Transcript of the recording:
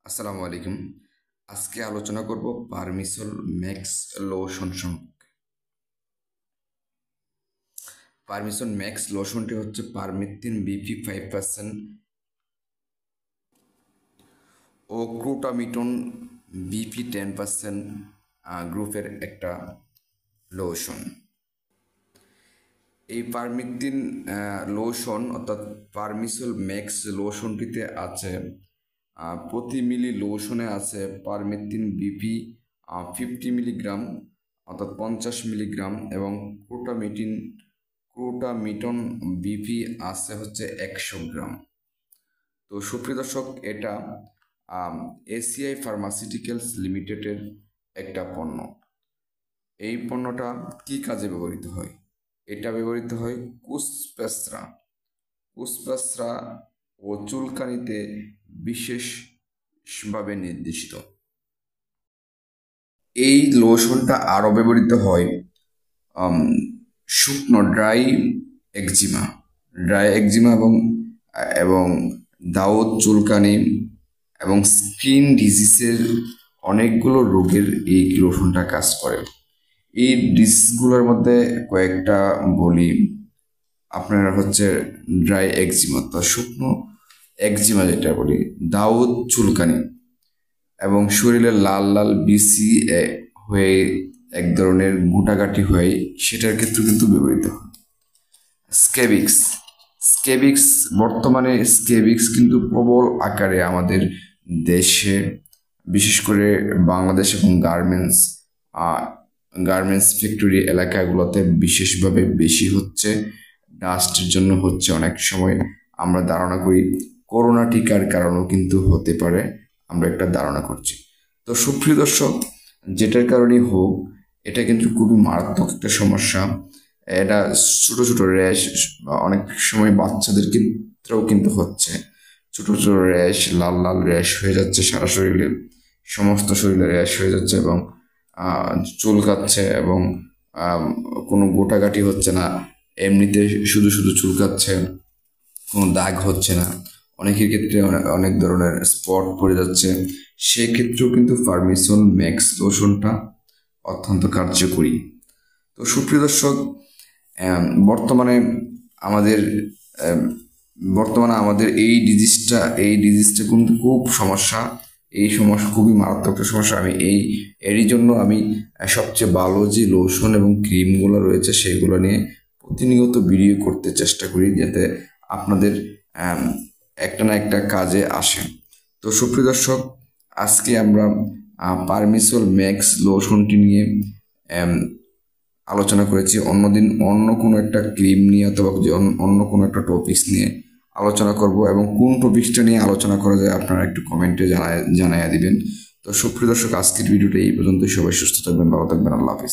আসসালামু আলাইকুম। আজকে আলোচনা করব পারমিসল ম্যাক্স লোশন সম্পর্কে। পারমিসন ম্যাক্স লোশনটি হচ্ছে পারমিথিন বিপি 5% ও ক্রুটামিটন বিপি 10% গ্রুপের একটা লোশন। এই পারমিথিন লোশন অর্থাৎ পারমিসল ম্যাক্স লোশনটিতে আছে প্রতি মিলি লোশনে আছে পারমিথিন বিপি 50 মিলিগ্রাম অর্থাৎ 50 মিলিগ্রাম এবং ক্রুটামিটন বিপি আছে হচ্ছে 100 গ্রাম। তো সুপ্রিয় দর্শক, এটা এসিআই ফার্মাসিউটিক্যালস লিমিটেডের একটা পণ্য। এই পণ্যটা কি কাজে ব্যবহৃত হয়? এটা ব্যবহৃত হয় কুসপ্যাসরা ও চুলকানিতে বিশেষভাবে নির্দিষ্ট। এই লোশনটা আরও ব্যবহৃত হয় শুকনো ড্রাই একজিমা এবং এবং দাউদ চুলকানি এবং স্কিন ডিজিজের অনেকগুলো রোগের এই লোশনটা কাজ করে। এই ডিজিজগুলোর মধ্যে কয়েকটা বলি। আপনার হচ্ছে ড্রাই একজিমা, তো শুকনো একজিমা যেটা বলি, দাউদ চুলকানি এবং শরীরে লাল লাল বিসি হয়ে এক ধরনের গুটাগাটি হয়ে, সেটার ক্ষেত্রে কিন্তু ব্যবহৃত হয়। স্কেবিক্স বর্তমানে স্কেবিক্স কিন্তু প্রবল আকারে আমাদের দেশে, বিশেষ করে বাংলাদেশ এবং গার্মেন্টস ফ্যাক্টরি এলাকাগুলোতে বিশেষভাবে বেশি হচ্ছে। ডাস্টের জন্য হচ্ছে, অনেক সময় আমরা ধারণা করি করোনা টিকার কারণেও কিন্তু হতে পারে, আমরা একটা ধারণা করছি। তো সুপ্রিয় দর্শক, যেটার কারণেই হোক, এটা কিন্তু খুবই মারাত্মক একটা সমস্যা। এটা ছোট ছোট র্যাশ, অনেক সময় বাচ্চাদের ক্ষেত্রেও কিন্তু হচ্ছে। ছোট ছোট র্যাশ, লাল লাল র্যাশ হয়ে যাচ্ছে সারা শরীরে, সমস্ত শরীরে র্যাশ হয়ে যাচ্ছে এবং চুলকাচ্ছে এবং কোনো গোটাগাটি হচ্ছে না, এমনিতে শুধু শুধু চুলকাচ্ছে, কোনো দাগ হচ্ছে না। অনেকের ক্ষেত্রে অনেক ধরনের স্পট পড়ে যাচ্ছে। সেক্ষেত্রেও কিন্তু পারমিসন ম্যাক্স লোশনটা অত্যন্ত কার্যকরী। তো সুপ্রিয় দর্শক, বর্তমানে আমাদের এই ডিজিজটা কিন্তু খুব সমস্যা। এই সমস্যা খুবই মারাত্মক একটা সমস্যা। এরই জন্য আমি সবচেয়ে ভালো যে লোশন এবং ক্রিমগুলো রয়েছে সেগুলো নিয়ে প্রতিনিয়ত ভিডিও করতে চেষ্টা করি, যাতে আপনাদের একটা না একটা কাজে আসে। তো সুপ্রিয় দর্শক, আজকে আমরা পারমিসল ম্যাক্স লোশনটি নিয়ে আলোচনা করেছি। অন্যদিন অন্য কোনো একটা ক্রিম নিয়ে অথবা অন্য কোনো একটা টপিকস নিয়ে আলোচনা করব, এবং কোন টপিকসটা নিয়ে আলোচনা করা যায় আপনারা একটু কমেন্টে জানাইয়া দিবেন। তো সুপ্রিয় দর্শক, আজকের ভিডিওটা এই পর্যন্তই। সবাই সুস্থ থাকবেন, ভালো থাকবেন। আল্লাহ হাফিজ।